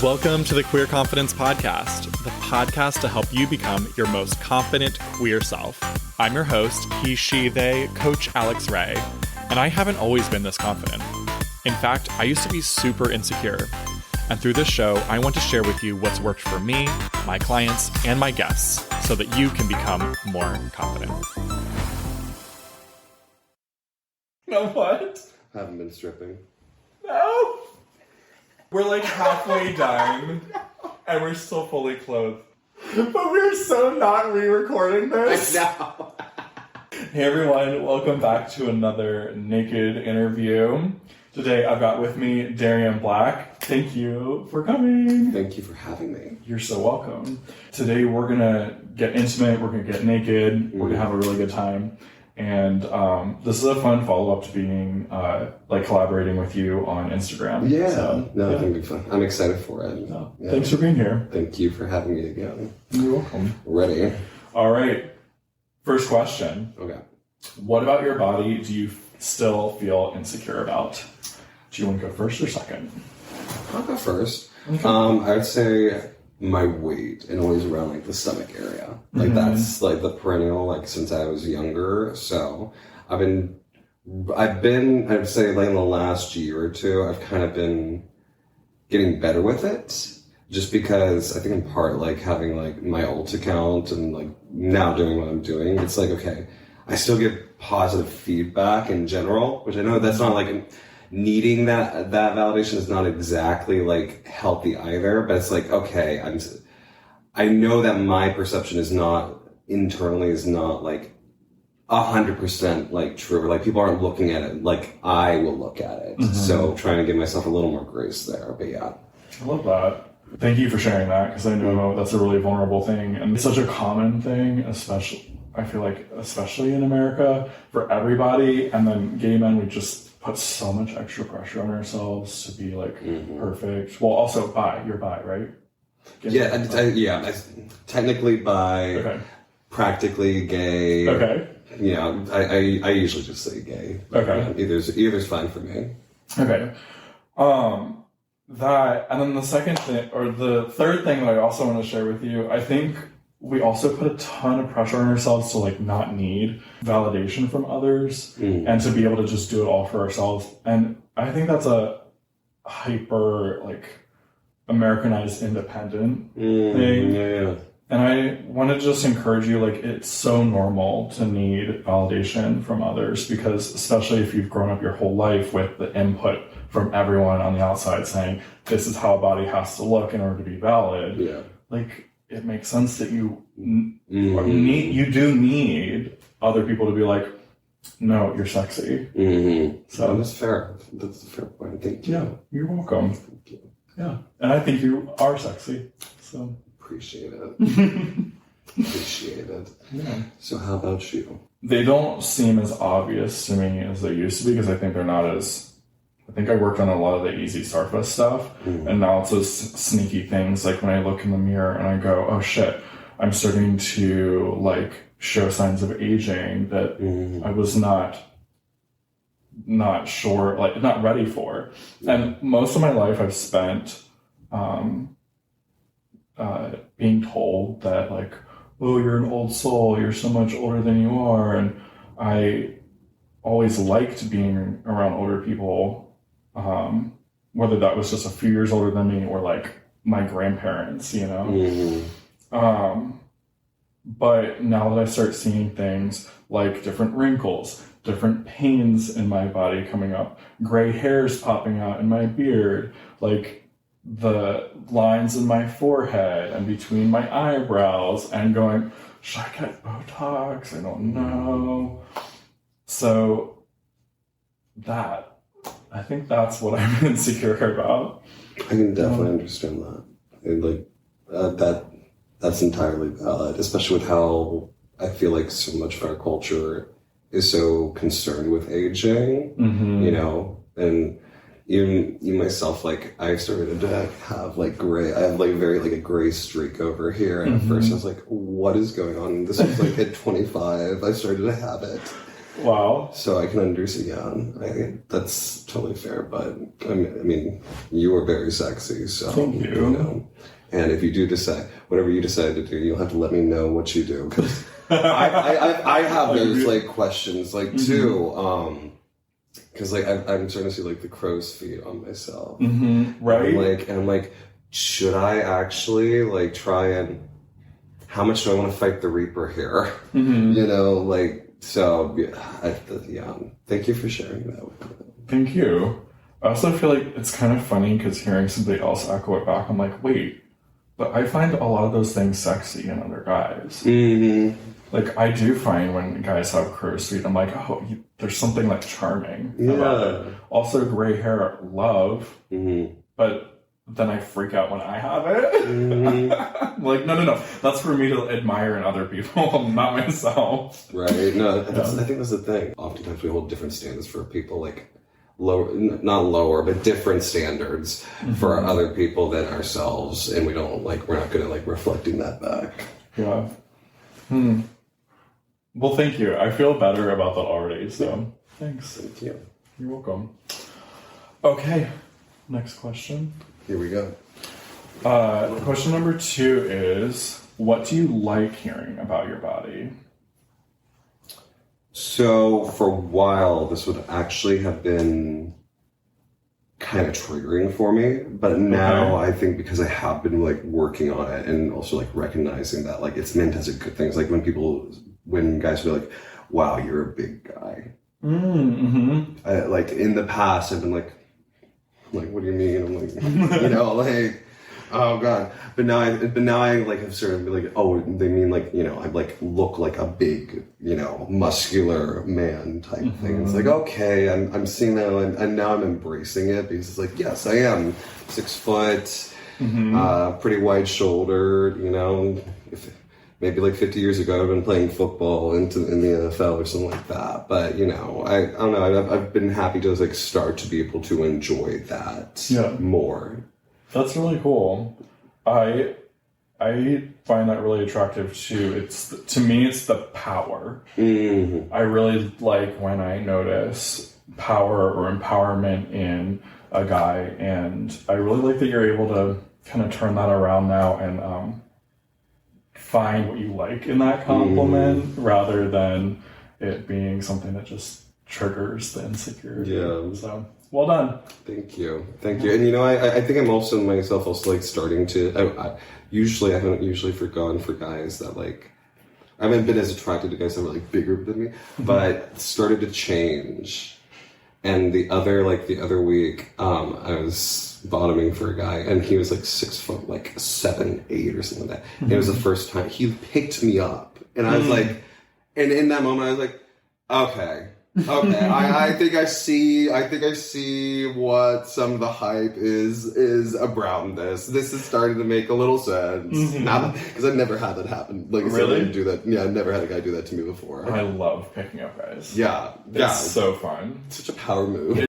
Welcome to the Queer Confidence Podcast, the podcast to help you become your most confident queer self. I'm your host, he, she, they, Coach Alex Ray, and I haven't always been this confident. In fact, I used to be super insecure. And through this show, I want to share with you what's worked for me, my clients, and my guests so that you can become more confident. No, what? I haven't been stripping. No! We're like halfway done, and we're still fully clothed. But we're so not re-recording this. I know. Hey everyone, welcome back to another naked interview. Today I've got with me Darian Black. Thank you for coming. Thank you for having me. You're so welcome. Today we're gonna get intimate, we're gonna get naked, we're gonna have a really good time. And this is a fun follow-up to being, collaborating with you on Instagram. Yeah. So, no, it's going to be fun. I'm excited for it. No. Yeah. Thanks for being here. Thank you for having me again. You're welcome. Ready? All right. First question. Okay. What about your body do you still feel insecure about? Do you want to go first or second? I'll go first. Okay. I would say my weight and always around like the stomach area. Like that's like the perennial, like since I was younger. So I'd say like in the last year or two, I've kind of been getting better with it. Just because I think in part like having like my old account and like now doing what I'm doing, it's like, okay, I still get positive feedback in general, which I know that's not like needing that validation is not exactly like healthy either, but it's like, okay, I know that my perception is not internally is not like 100% like true. Like people aren't looking at it like I will look at it. Mm-hmm. So trying to give myself a little more grace there. But yeah, I love that. Thank you for sharing that, because I know that's a really vulnerable thing and it's such a common thing, especially I feel like especially in America for everybody. And then gay men, we just put so much extra pressure on ourselves to be like perfect. Well, also bi. You're bi, right? I technically bi, okay. Practically gay. Okay. Yeah, I usually just say gay. Okay. Either's fine for me. Okay. That, and then the second thing, or the third thing that I also want to share with you, I think we also put a ton of pressure on ourselves to like not need validation from others and to be able to just do it all for ourselves. And I think that's a hyper like Americanized independent thing. Yeah. And I want to just encourage you, like, it's so normal to need validation from others, because especially if you've grown up your whole life with the input from everyone on the outside saying, this is how a body has to look in order to be valid. Yeah. Like, it makes sense that you need other people to be like, no, you're sexy. Mm-hmm. So that's fair. That's a fair point. Thank you. Yeah, you're welcome. Thank you. Yeah, and I think you are sexy. So appreciate it. Appreciate it. Yeah. So how about you? They don't seem as obvious to me as they used to be, because I think they're not as. I think I worked on a lot of the easy surface stuff, and now it's those sneaky things, like when I look in the mirror and I go, oh shit, I'm starting to like show signs of aging that I was not sure, like not ready for. And most of my life I've spent being told that like, oh, you're an old soul, you're so much older than you are. And I always liked being around older people, whether that was just a few years older than me or like my grandparents, you know? But now that I start seeing things like different wrinkles, different pains in my body coming up, gray hairs popping out in my beard, like the lines in my forehead and between my eyebrows, and going, should I get Botox? I don't know. So I think that's what I'm insecure about. I can definitely understand that. And that's entirely valid, especially with how I feel like so much of our culture is so concerned with aging, you know, and even myself, like I started to have like gray, I have like very like a gray streak over here. And at first I was like, what is going on? This was like at 25, I started to have it. Wow. So I can understand. That's totally fair. But I mean, you are very sexy. So thank you. And if you do decide, whatever you decide to do, you'll have to let me know what you do, because I have those like questions like too. Because like I'm starting to see like the crow's feet on myself, right? And I'm like, should I actually like try and? How much do I want to fight the Reaper here? You know, like, so yeah. Thank you for sharing that with me. Thank you. I also feel like it's kind of funny because hearing somebody else echo it back, I'm like, wait, but I find a lot of those things sexy in other guys. Like, I do find when guys have crow's feet, I'm like, oh, there's something like charming about it. Also, gray hair, love, but then I freak out when I have it. I'm like, no, that's for me to admire in other people, not myself. Right? No, I think that's the thing. Oftentimes we hold different standards for people, like lower, not lower, but different standards for other people than ourselves, and we're not good at like reflecting that back. Yeah. Well, thank you. I feel better about that already, so thanks. Thank you. You're welcome. Okay, next question. Here we go. Question number 2 is, what do you like hearing about your body? So for a while, this would actually have been kind of triggering for me, but now I think because I have been like working on it and also like recognizing that like it's meant as a good thing. It's like when guys be like, wow, you're a big guy. Like in the past, I've been like, what do you mean? I'm like, you know, like, oh god. But now I like have started to be like, oh, they mean like, you know, I like look like a big, you know, muscular man type thing. It's like, okay, I'm seeing that, and now I'm embracing it because it's like, yes, I am 6 foot, pretty wide shouldered, you know. Maybe like 50 years ago, I've been playing football in the NFL or something like that. But, you know, I don't know. I've been happy to like start to be able to enjoy that more. That's really cool. I find that really attractive too. To me, it's the power. I really like when I notice power or empowerment in a guy. And I really like that you're able to kind of turn that around now and find what you like in that compliment rather than it being something that just triggers the insecurity. Yeah. So well done. Thank you. And you know, I think I'm also myself also like starting to. I haven't usually forgone for guys that like I haven't been as attracted to guys that were like bigger than me, but started to change. And the other week, I was bottoming for a guy, and he was like 6 foot, like 7, 8 or something like that. And it was the first time he picked me up, and I was like, and in that moment, I was like, okay, I think I see what some of the hype is around this. This is starting to make a little sense now, because I've never had that happen. Like, really? Do that? Yeah, I've never had a guy do that to me before. I love picking up guys. Yeah, it's so fun. It's such a power move.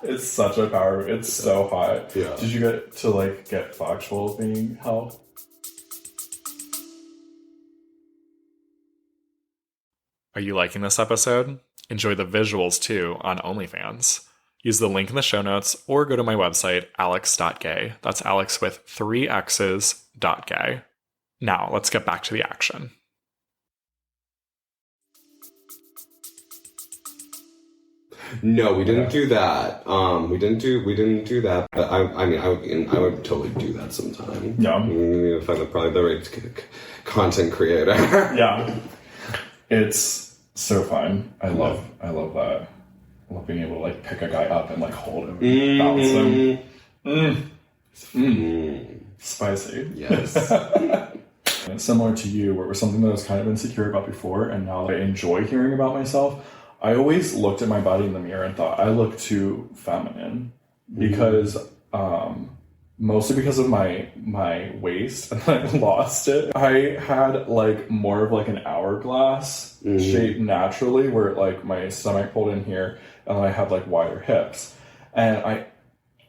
It's such a power move. It's so hot. Yeah. Did you get to like get factual being held? Are you liking this episode? Enjoy the visuals too on OnlyFans. Use the link in the show notes or go to my website, alex.gay. That's Alex with 3 X's, .gay. Now, let's get back to the action. No, we didn't do that. We didn't do that. But I would totally do that sometime. Yeah. We need to find probably the right content creator. Yeah. It's so fun. I love that. I love being able to like pick a guy up and like hold him and bounce him. Spicy. Yes. And similar to you, where it was something that I was kind of insecure about before, and now that I enjoy hearing about myself, I always looked at my body in the mirror and thought I look too feminine because mostly because of my waist, and I lost it. I had like more of like an hourglass shape naturally, where like my stomach pulled in here and I had like wider hips, and I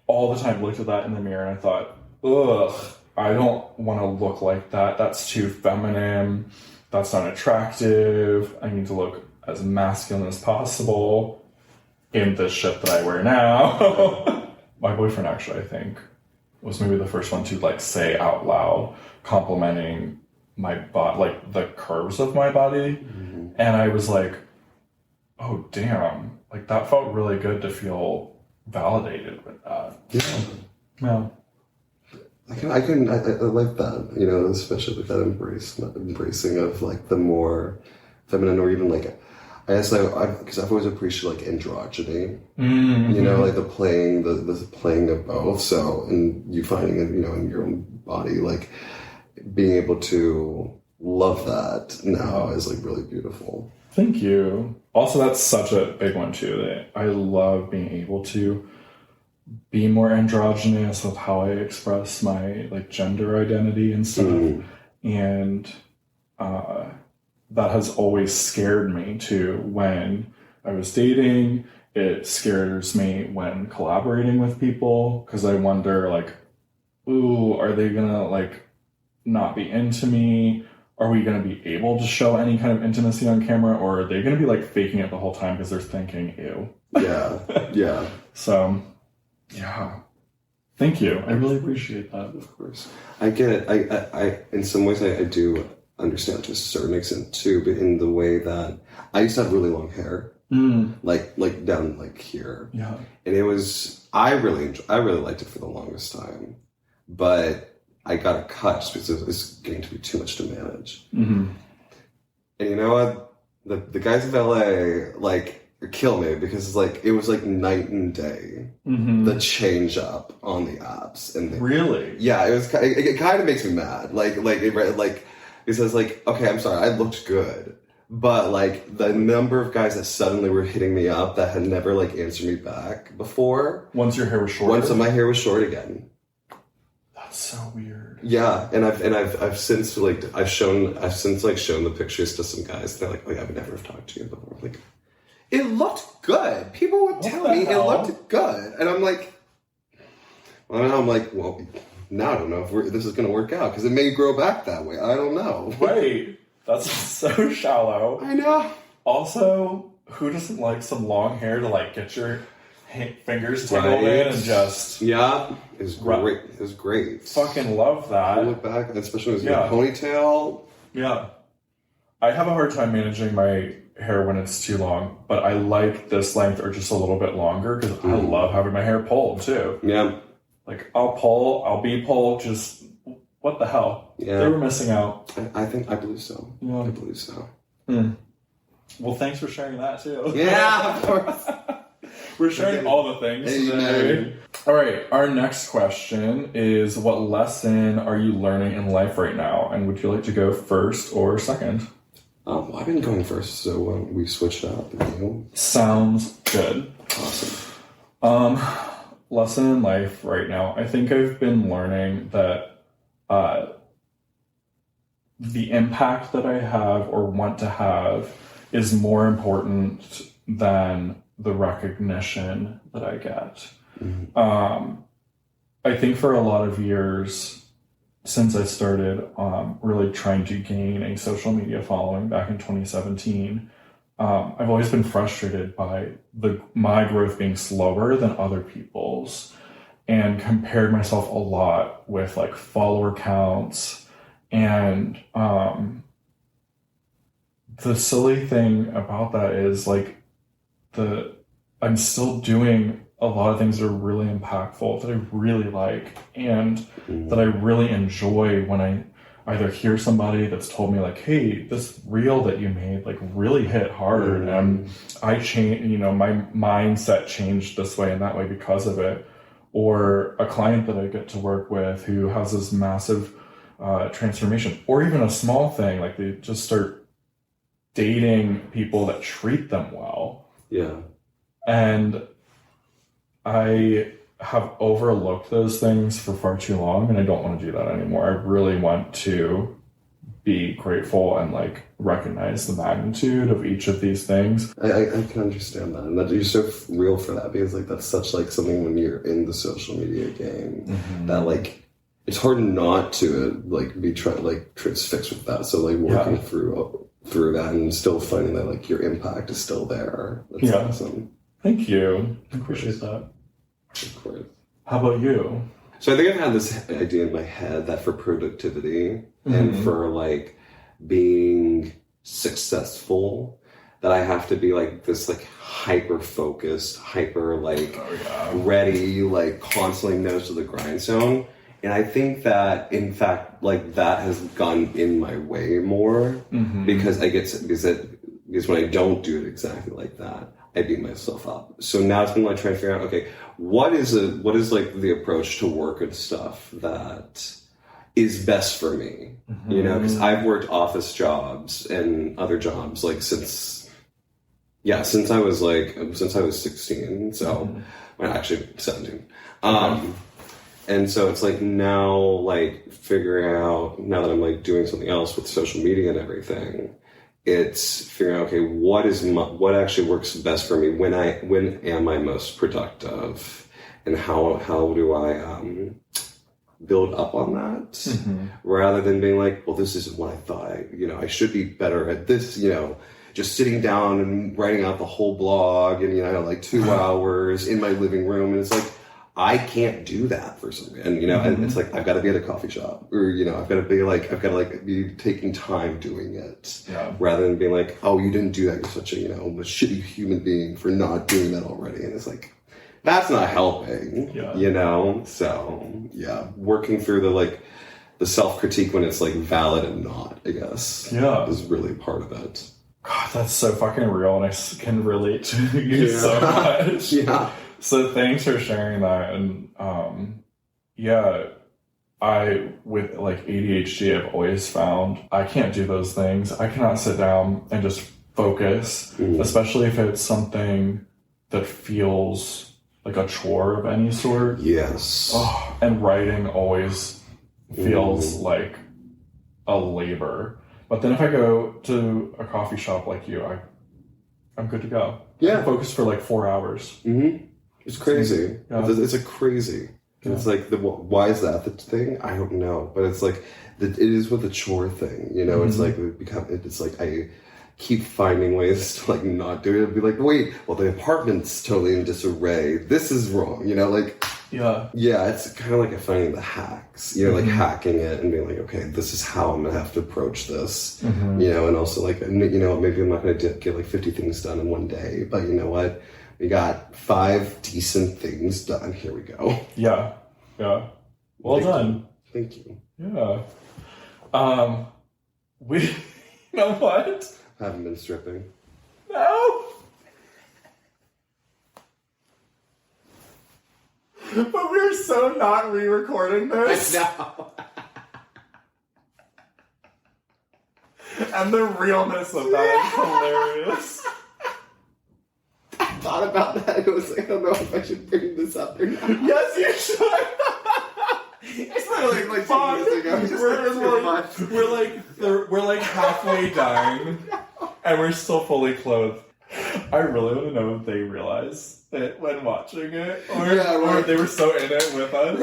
all the time looked at that in the mirror and I thought, ugh, I don't want to look like that. That's too feminine. That's not attractive. I need to look as masculine as possible in this shit that I wear now. My boyfriend actually, I think, was maybe the first one to like say out loud, complimenting my body, like the curves of my body. Mm-hmm. And I was like, oh damn, like that felt really good to feel validated with that. Yeah. I like that, you know, especially with that embracing of like the more feminine, or even like, I guess because I've always appreciated like androgyny, mm-hmm. you know, like the playing of both. So, and you finding it, you know, in your own body, like being able to love that now is like really beautiful. Thank you. Also, that's such a big one too, that I love being able to be more androgynous with how I express my like gender identity and stuff. Mm. And that has always scared me too when I was dating. It scares me when collaborating with people, because I wonder like, ooh, are they gonna like not be into me? Are we gonna be able to show any kind of intimacy on camera, or are they gonna be like faking it the whole time because they're thinking, ew? Yeah. So yeah, thank you. I really appreciate that. Of course, I get it. I in some ways I do understand to a certain extent too, but in the way that I used to have really long hair, like down like here, yeah, and it was I really liked it for the longest time, but I got a cut just because it was getting to be too much to manage. Mm-hmm. And you know what, the guys of LA like kill me, because it's like it was like night and day, mm-hmm. the change up on the apps. And really, yeah, it kind of makes me mad, like because like, okay, I'm sorry, I looked good, but like the number of guys that suddenly were hitting me up that had never like answered me back before, once your hair was short, once my hair was short again. That's so weird. Yeah, and I've since shown the pictures to some guys. They're like, oh yeah, I would never have talked to you before. Like, it looked good. People would tell me it looked good. And I'm like, well, now I don't know if this is going to work out, because it may grow back that way. I don't know. Wait, that's so shallow. I know. Also, who doesn't like some long hair to like get your fingers tangled in and just... Yeah, it was great. It was great. Fucking love that. Pull it back, especially when it was a ponytail. Yeah. I have a hard time managing my hair when it's too long, but I like this length or just a little bit longer, because I love having my hair pulled too. Yeah. Like, I'll be pulled, just, what the hell? Yeah. They were missing out. I believe so. Yeah. I believe so. Mm. Well, thanks for sharing that too. Yeah, of course. We're sharing all the things today. All right, our next question is, what lesson are you learning in life right now? And would you like to go first or second? I've been going first, so we switched up. Sounds good. Awesome. Lesson in life right now. I think I've been learning that the impact that I have or want to have is more important than the recognition that I get. Mm-hmm. I think for a lot of years, since I started really trying to gain a social media following back in 2017, I've always been frustrated by my growth being slower than other people's, and compared myself a lot with like follower counts. And the silly thing about that is like I'm still doing a lot of things that are really impactful, that I really like, and that I really enjoy when I either hear somebody that's told me like, hey, this reel that you made like really hit hard, and I changed, my mindset changed this way and that way because of it. Or a client that I get to work with who has this massive transformation, or even a small thing, like they just start dating people that treat them well. Yeah. And I have overlooked those things for far too long, and I don't want to do that anymore. I really want to be grateful and like recognize the magnitude of each of these things. I can understand that, and that you're so real for that, because like that's such like something when you're in the social media game, that like it's hard not to like be transfixed with that. So like working through through that and still finding that like your impact is still there. That's awesome. Thank you. I appreciate that. Of course. How about you? So I think I've had this idea in my head that for productivity and for like being successful, that I have to be like this like hyper focused, hyper like ready, like constantly nose to the grindstone. And I think that in fact like that has gone in my way more because because when I don't do it exactly like that, I beat myself up. So now it's been like trying to figure out, okay, what is like the approach to work and stuff that is best for me? You know, because I've worked office jobs and other jobs like since I was 16. So well, actually 17. And so it's like now like figuring out now that I'm like doing something else with social media and everything. It's figuring out, okay, what actually works best for me? When am I most productive? And how do I build up on that? Rather than being like, well, this isn't what I thought. I should be better at this, just sitting down and writing out the whole blog and, like 2 hours in my living room. And it's like, I can't do that for some reason, and it's like, I've got to be at a coffee shop or, I've got to be taking time doing it rather than being like, oh, you didn't do that. You're such a shitty human being for not doing that already. And it's like, that's not helping, So working through the self-critique when it's like valid and not, I guess, is really part of it. God, that's so fucking real. And I can relate to you so much. So thanks for sharing that. And I, with like ADHD, I've always found I can't do those things. I cannot sit down and just focus, especially if it's something that feels like a chore of any sort. Yes. Oh, and writing always feels like a labor. But then if I go to a coffee shop like you, I'm good to go. I can focus for like 4 hours. It's crazy. It's a crazy. And it's like, why is that the thing? I don't know. But it's like, it is with the chore thing. It's like, it's like I keep finding ways to like not do it. I'd be like, wait, well, the apartment's totally in disarray. This is wrong. It's kind of like finding the hacks, like hacking it and being like, okay, this is how I'm going to have to approach this, and also like, maybe I'm not going to get like 50 things done in one day, but you know what? We got 5 decent things done. Here we go. Yeah. Well done. Thank you. Yeah. You know what? I haven't been stripping. No. But we're so not re-recording this. No. And the realness of that is hilarious. I thought about that. It was like, I don't know if I should bring this up or not. Yes, you should. It's literally like 2 years ago. We're like halfway done, and we're still fully clothed. I really want to know if they realize it when watching it, or if they were so in it with us.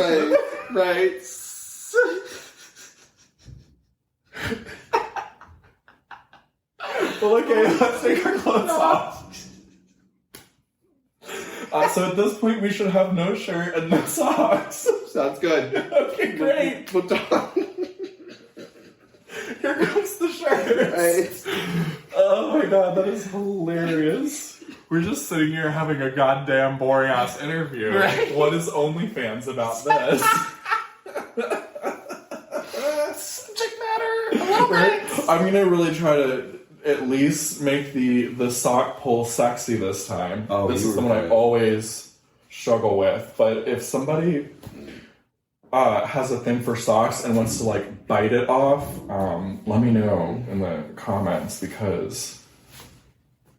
Right. Well, okay, let's take our clothes off. So at this point, we should have no shirt and no socks. Sounds good. Okay, great. Put on. Here comes the shirt. Right. Oh my god, that is hilarious. We're just sitting here having a goddamn boring ass interview. Right. What is OnlyFans about this? Subject matter. A little bit. I'm gonna really try to at least make the sock pull sexy this time. This is the one I always struggle with. But if somebody has a thing for socks and wants to like bite it off, let me know in the comments because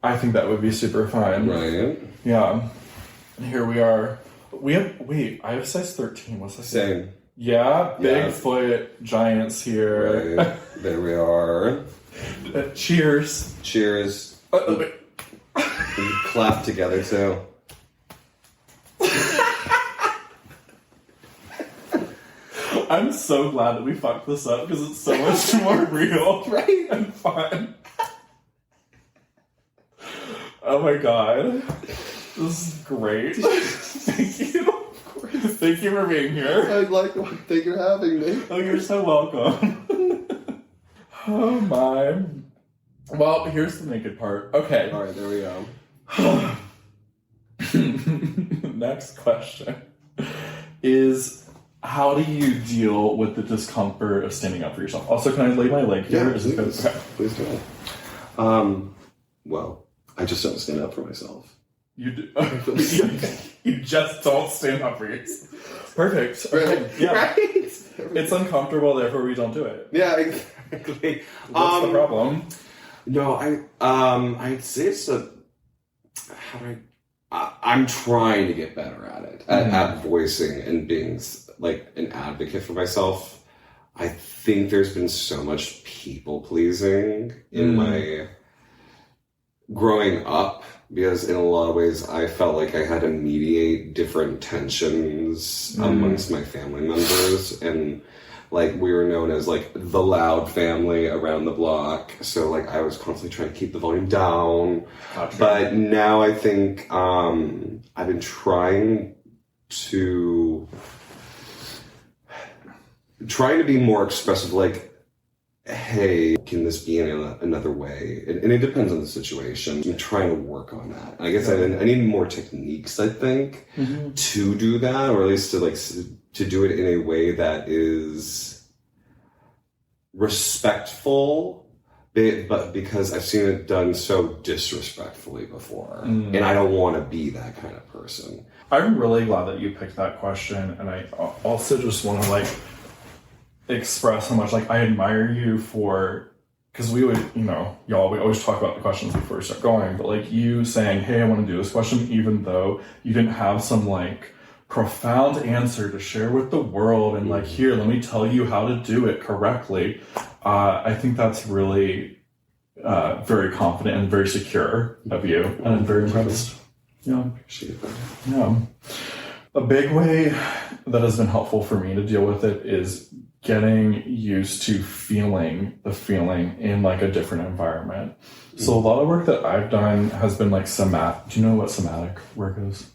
I think that would be super fun. Right. Yeah. Here we are. I have size 13. What's that? Same. Yeah, Bigfoot giants here. Right. There we are. Cheers. Cheers. Wait. We clap together too. I'm so glad that we fucked this up because it's so much more real, Right? And fun. Oh my god. This is great. Thank you. Of course. Thank you for being here. Thank you for having me. Oh, you're so welcome. Oh my. Well, here's the naked part. Okay. Alright, there we go. Next question is, how do you deal with the discomfort of standing up for yourself? Also, can I lay my leg here? Yeah, Is it good? please. Okay. Please do. Well, I just don't stand up for myself. You do. You just don't stand up for yourself. Perfect. Okay. Yeah. Right? It's uncomfortable, therefore we don't do it. Yeah, exactly. What's the problem? No, I'd say it's I'm trying to get better at it, at voicing and being like an advocate for myself. I think there's been so much people pleasing in my growing up, because in a lot of ways I felt like I had to mediate different tensions amongst my family members, and like we were known as like the loud family around the block, so like I was constantly trying to keep the volume down. Gotcha. But now I think I've been trying to be more expressive, like, hey, can this be in another way? And it depends on the situation. I'm trying to work on that. I guess I need more techniques, I think, to do that, or at least to do it in a way that is respectful, but because I've seen it done so disrespectfully before, and I don't want to be that kind of person. I'm really glad that you picked that question, and I also just want to like express how much like I admire you for, because we would, we always talk about the questions before we start going, but like you saying, hey, I want to do this question, even though you didn't have some like profound answer to share with the world, and like, here, let me tell you how to do it correctly. I think that's really very confident and very secure of you, and I'm very impressed. Yeah. Yeah. A big way that has been helpful for me to deal with it is getting used to feeling the feeling in like a different environment. So a lot of work that I've done has been like somatic. Do you know what somatic work is?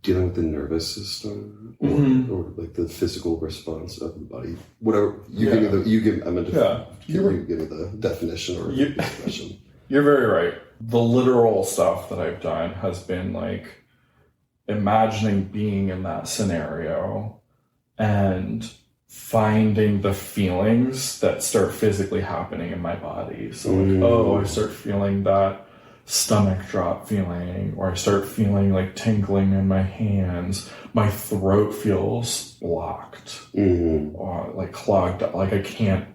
Dealing with the nervous system, or like the physical response of the body. Whatever you give me the definition or the expression. You're very right. The literal stuff that I've done has been like imagining being in that scenario and finding the feelings that start physically happening in my body. So like, I start feeling that stomach drop feeling, or I start feeling like tingling in my hands. My throat feels blocked, or like clogged up, like I can't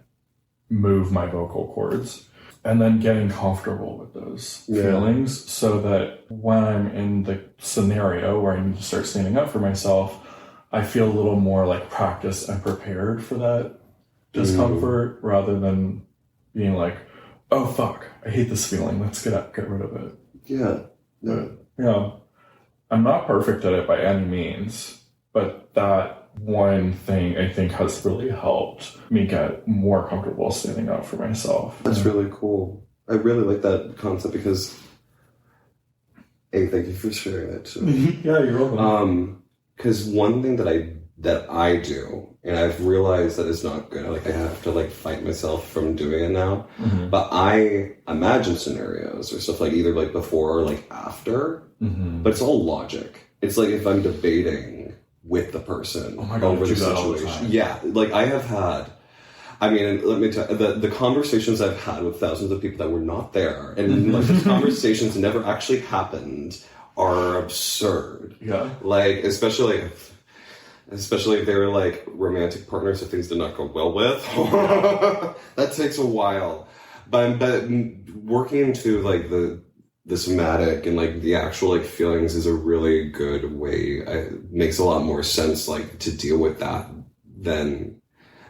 move my vocal cords. And then getting comfortable with those feelings, so that when I'm in the scenario where I need to start standing up for myself, I feel a little more like practiced and prepared for that discomfort, rather than being like, oh fuck, I hate this feeling, let's get rid of it. Yeah. I'm not perfect at it by any means, but that one thing I think has really helped me get more comfortable standing up for myself. That's really cool. I really like that concept, because thank you for sharing that too. Yeah, you're welcome. Because one thing that I do, and I've realized that it's not good, like I have to like fight myself from doing it now, but I imagine scenarios or stuff like either like before or like after, but it's all logic. It's like if I'm debating with the person over the situation. Yeah, like I have had, I mean, let me tell you, the conversations I've had with thousands of people that were not there, and like the conversations never actually happened, are absurd. Yeah. Like, especially if they were like romantic partners that things did not go well with. That takes a while. But working into like the somatic and like the actual like feelings is a really good way. It makes a lot more sense like to deal with that than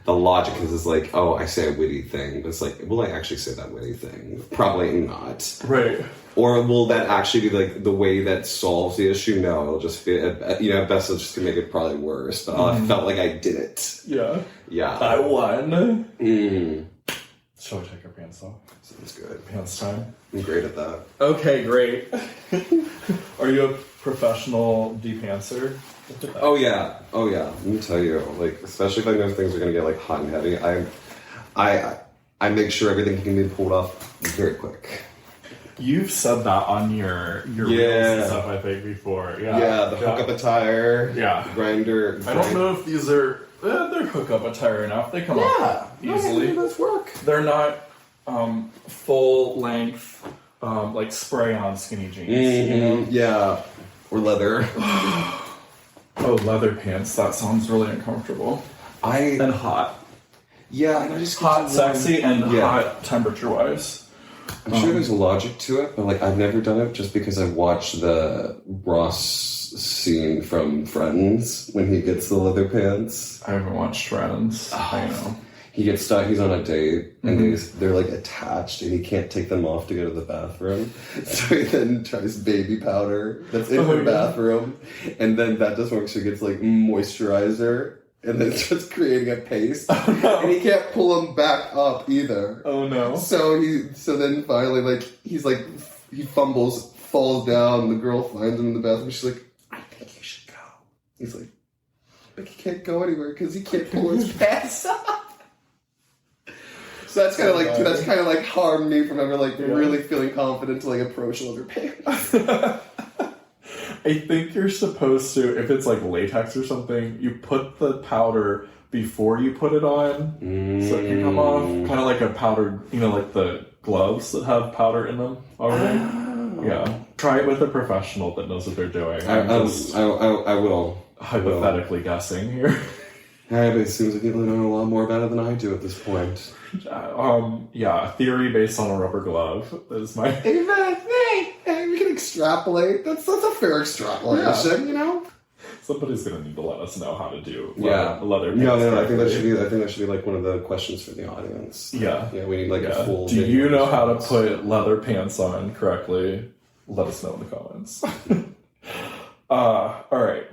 the logic, because it's like, oh, I say a witty thing, but it's like, will I actually say that witty thing? Probably not. Right. Or will that actually be like the way that solves the issue? No, it'll just be, at best it's just gonna make it probably worse. But I felt like I did it. Yeah. Yeah. I won. Shall we take our pants off? Sounds good. Pants time. I'm great at that. Okay, great. Are you a professional de-pantser? Oh yeah. Let me tell you, like, especially if I know things are gonna get like hot and heavy, I make sure everything can be pulled off very quick. You've said that on your reels and stuff, I think, before. Yeah, the hook up attire. Yeah. The grinder. I don't know if these are they're hook up attire enough. They come off easily. No, those work. They're not full length like spray on skinny jeans. You know? Yeah. Or leather. Oh, leather pants. That sounds really uncomfortable. And hot. Yeah, and I just Hot, sexy, and hot temperature-wise. I'm sure there's a logic to it, but like I've never done it just because I watched the Ross scene from Friends when he gets the leather pants. I haven't watched Friends. I know. He gets stuck, he's on a date, and they're like attached, and he can't take them off to go to the bathroom. So he then tries baby powder that's in the bathroom, and then that doesn't work, so he gets like moisturizer, and then it's just creating a paste. And he can't pull them back up either. Oh no. So then finally, like, he fumbles, falls down, the girl finds him in the bathroom, she's like, I think you should go. He's like, but he can't go anywhere because he can't pull his pants off. So that's kind of like harmed me from ever like really feeling confident to like approach leather pants. I think you're supposed to, if it's like latex or something, you put the powder before you put it on, so it can come off. Kind of like a powdered, like the gloves that have powder in them already. Yeah, try it with a professional that knows what they're doing. I will. Hypothetically guessing here. It seems like people know a lot more about it than I do at this point. Yeah, theory based on a rubber glove is my... Hey, we can extrapolate. That's a fair extrapolation, Somebody's going to need to let us know how to do No, leather pants. I think that should be like one of the questions for the audience. Yeah. Yeah, we need like a full... Do you know how to put leather pants on correctly? Let us know in the comments. All right.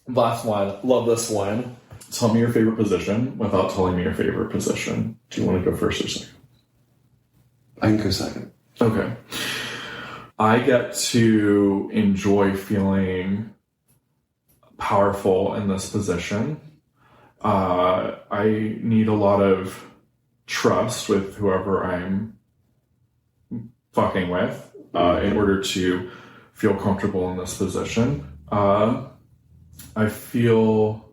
Last one. Love this one. Tell me your favorite position without telling me your favorite position. Do you want to go first or second? I can go second. Okay. I get to enjoy feeling powerful in this position. I need a lot of trust with whoever I'm fucking with in order to feel comfortable in this position. I feel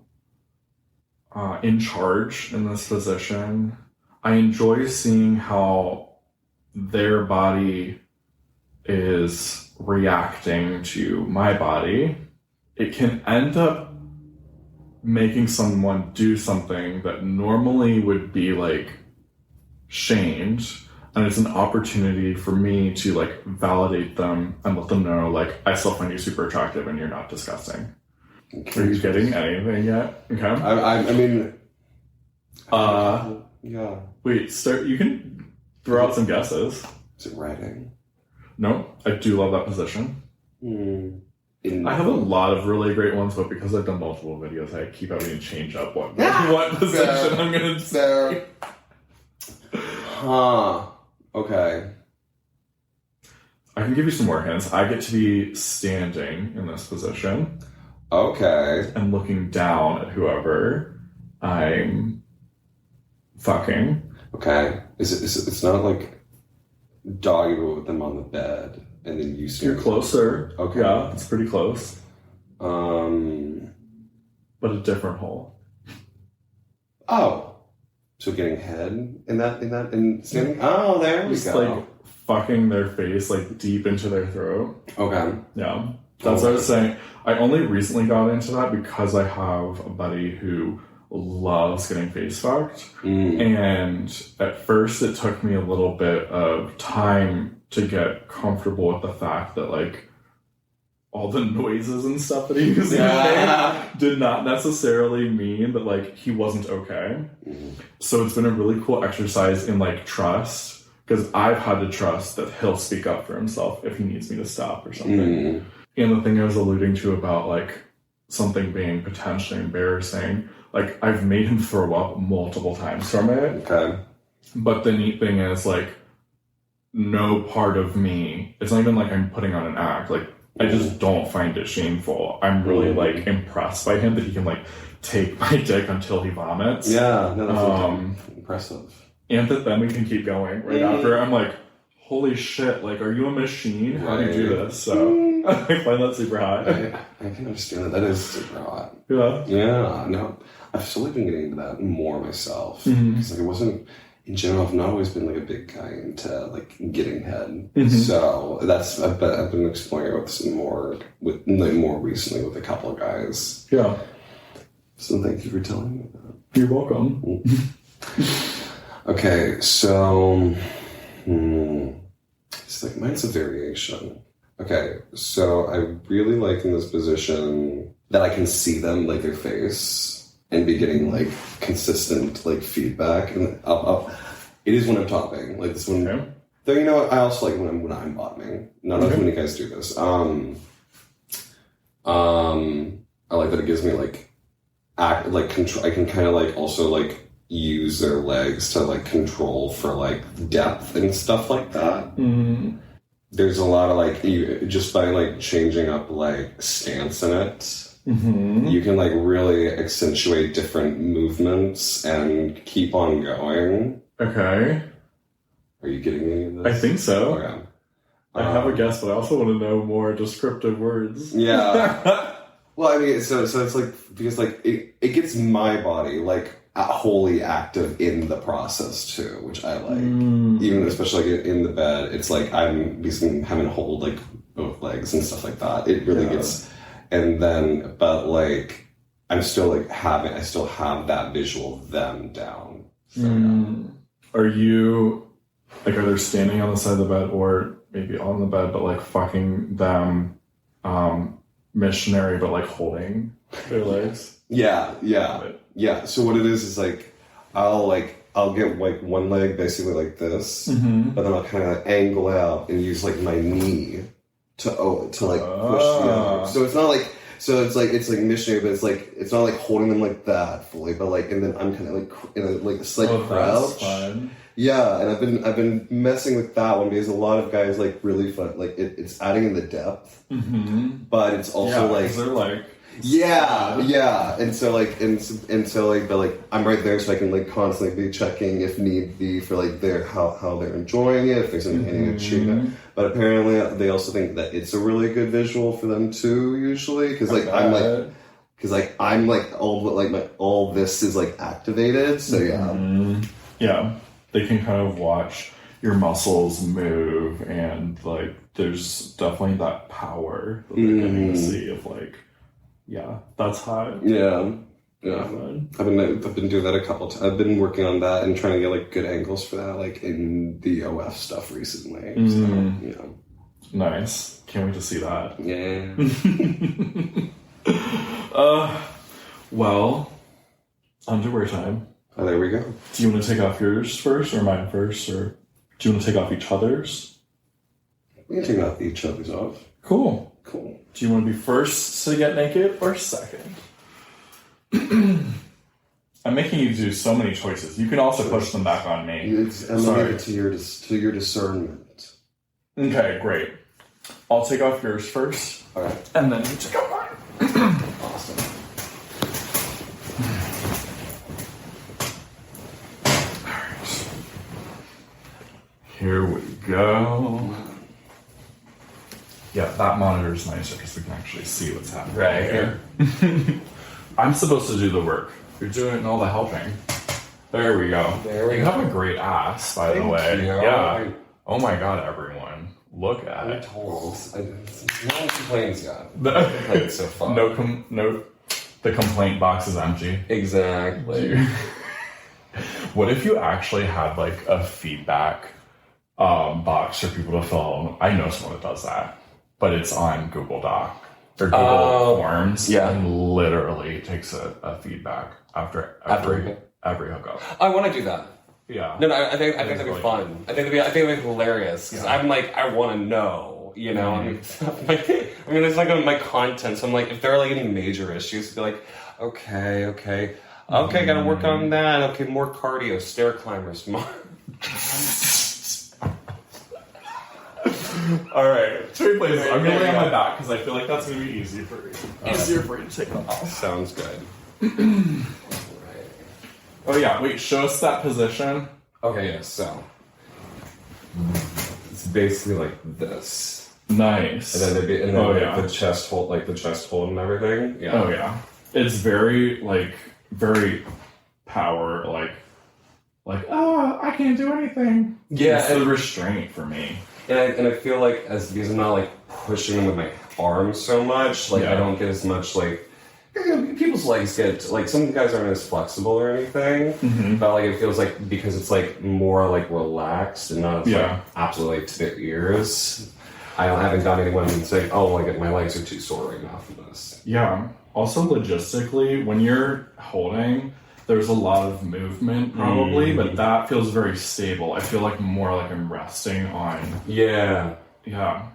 in charge in this position. I enjoy seeing how their body is reacting to my body. It can end up making someone do something that normally would be like shamed, and it's an opportunity for me to like validate them and let them know like I still find you super attractive and you're not disgusting. Okay. Are you getting anything yet? Okay. I mean. Yeah. Wait. Start. You can throw out some guesses. Is it writing? No, I do love that position. I have a lot of really great ones, but because I've done multiple videos, I keep having to change up what position I'm gonna say. Okay. I can give you some more hints. I get to be standing in this position. Okay. And looking down at whoever I'm fucking. Okay. It's not like doggy with them on the bed and then you You're closer. Okay. Yeah, it's pretty close. But a different hole. Oh. So getting head in standing? Oh, there we Just go. like fucking their face like deep into their throat. Okay. Yeah. That's what I was saying. I only recently got into that because I have a buddy who loves getting face fucked. And at first it took me a little bit of time to get comfortable with the fact that like all the noises and stuff that he was making did not necessarily mean that like he wasn't okay. So it's been a really cool exercise in like trust, because I've had to trust that he'll speak up for himself if he needs me to stop or something. And the thing I was alluding to about like something being potentially embarrassing, like I've made him throw up multiple times from it. Okay. But the neat thing is, like, no part of me, it's not even like I'm putting on an act. Like, I just don't find it shameful. I'm really, like, impressed by him that he can, like, take my dick until he vomits. Yeah, no, that's impressive. And that then we can keep going right after. I'm like, holy shit, like, are you a machine? How do you do this? So, I find that super hot. I can understand that. That is super hot. Yeah. Yeah, no. I've slowly been getting into that more myself. Because, like, it wasn't... In general, I've not always been like a big guy into like getting head, so that's I've been exploring it with some more more recently with a couple of guys. Yeah. So thank you for telling me that. You're welcome. Okay, so it's like mine's a variation. Okay, so I really like in this position that I can see them, like their face. And be getting like consistent like feedback, and it is when I'm topping, like this one. Okay. Though you know what, I also like when I'm bottoming. Not too many guys do this. I like that it gives me like control. I can kind of like also like use their legs to like control for like depth and stuff like that. There's a lot of like just by like changing up like stance in it. You can like really accentuate different movements and keep on going. Okay. Are you getting any of this? I think so. Okay. I have a guess, but I also want to know more descriptive words. Yeah. Well, I mean, so it's like, because like it gets my body like wholly active in the process too, which I like. Even especially like in the bed, it's like I'm having to hold like both legs and stuff like that. It really gets... And then, but like, I still have that visual of them down. So, Are you, like, are they standing on the side of the bed or maybe on the bed, but like fucking them, missionary, but like holding their legs? Yeah. So what it is like, I'll get like one leg basically like this, but then I'll kind of angle out and use like my knee to like push the other. So it's not like, it's like missionary, but it's not like holding them like that fully, but like, and then I'm kind of like in a like slight crouch. Yeah, and I've been messing with that one because a lot of guys like really fun, like it's adding in the depth, but it's also like they're like. Yeah, and so but like I'm right there, so I can like constantly be checking if need be for like how they're enjoying it, if there's any achievement. But apparently they also think that it's a really good visual for them too, usually, because like I'm like all this is like activated, so yeah, they can kind of watch your muscles move, and like there's definitely that power that they're getting to see of like. Yeah, that's hot. Yeah. I've been doing that a couple times. I've been working on that and trying to get like good angles for that, like in the OF stuff recently. So, nice. Can't wait to see that. Yeah. Well, underwear time. Oh, there we go. Do you want to take off yours first or mine first, or do you want to take off each other's? We can take off each other's off. Cool. Do you want to be first to get naked or second? I'm making you do so many choices. You can also push them back on me. I'm leaving it to your discernment. Okay, great. I'll take off yours first. Okay. And then you take off mine. Awesome. Alright. Here we go. Yeah, that monitor is nicer because we can actually see what's happening right here. I'm supposed to do the work. You're doing all the helping. There we go. You have a great ass, by the way. You. Yeah. Oh my god, everyone. Look at it. No complaints yet. It's so fun. No, the complaint box is empty. Exactly. What if you actually had like a feedback box for people to fill? I know someone that does that. But it's on Google Doc or Google Forms, and literally takes a feedback after every hookup. I want to do that. Yeah. No, I think that'd be fun. I think it'd be hilarious because I'm like I want to know, you know. I mean, it's like my content. So I'm like, if there are like any major issues, be like, okay, gotta work on that. Okay, more cardio, stair climbers, more. All right. Should we play this? I'm gonna lay on my back because I feel like that's gonna be easier for you to take it off. Sounds good. Oh yeah. Wait. Show us that position. Okay, yeah, so it's basically like this. Nice. And then the chest hold, like the chest hold and everything. Yeah. Oh yeah. It's very very power I can't do anything. Yeah, it's the restraint for me. And I feel like because I'm not like pushing them with my arms so much, like I don't get as much like people's legs get like some guys aren't as flexible or anything, but like it feels like because it's like more like relaxed and not as like absolutely to their ears. I haven't got anyone saying, "Oh, like my legs are too sore right now from this." Yeah. Also, logistically, when you're holding, there's a lot of movement probably, but that feels very stable. I feel like more like I'm resting on. Yeah. Yeah.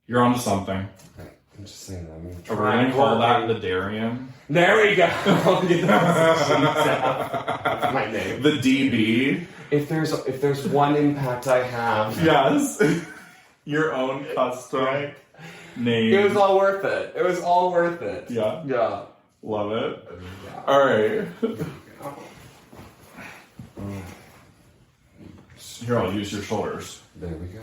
You're onto something. Okay. I'm just saying that. We're gonna call that the Darian. There we go. That's my name. The DB. If there's one impact I have, yes, your own custom name. It was all worth it. It was all worth it. Yeah. Yeah. Love it. Yeah. All right. Here, I'll use your shoulders. There we go.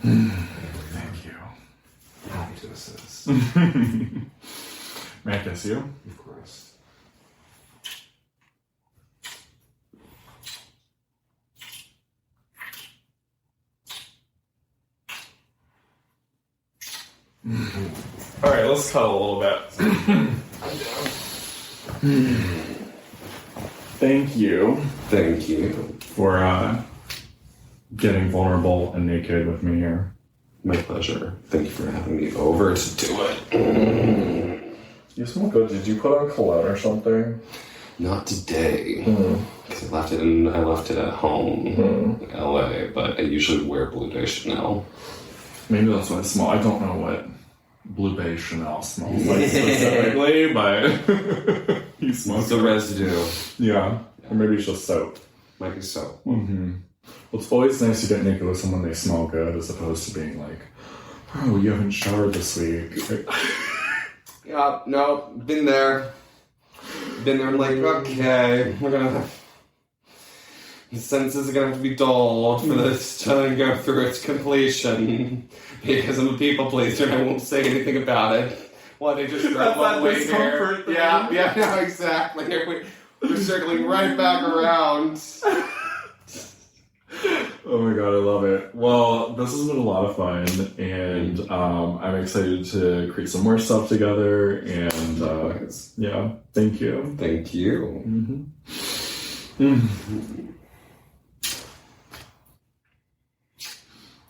Thank you. Happy to assist. May I kiss you? Of course. All right, let's cuddle a little bit. Thank you. Thank you For getting vulnerable and naked with me here. My pleasure. Thank you for having me over to do it. You smell good. Did you put on cologne or something? Not today, because I left it at home in LA. But I usually wear Blue Day Chanel. Maybe that's what I smell. I don't know what Blue Bay Chanel smells like specifically, but you smell It's the residue. Yeah, or maybe it's just soap. Might be so. Well, it's always nice to get naked with someone they smell good, as opposed to being like, "Oh, you haven't showered this week." Yeah, no, been there. I'm like, okay, we're gonna. The senses are gonna have to be dulled for this to go through its completion. Because I'm a people pleaser and I won't say anything about it. Well, they just grab one way here. Thing. Yeah, no, exactly. We're circling right back around. Oh my god, I love it. Well, this has been a lot of fun, and I'm excited to create some more stuff together, and yeah, thank you. Thank you.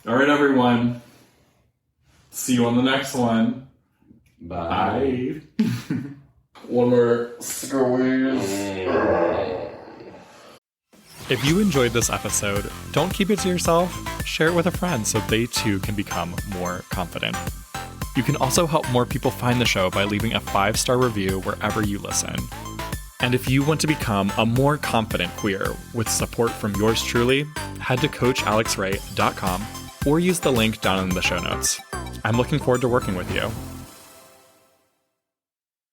All right, everyone. See you on the next one. Bye. One more squeeze. If you enjoyed this episode, don't keep it to yourself. Share it with a friend so they too can become more confident. You can also help more people find the show by leaving a 5-star review wherever you listen. And if you want to become a more confident queer with support from yours truly, head to CoachAlexRay.com or use the link down in the show notes. I'm looking forward to working with you.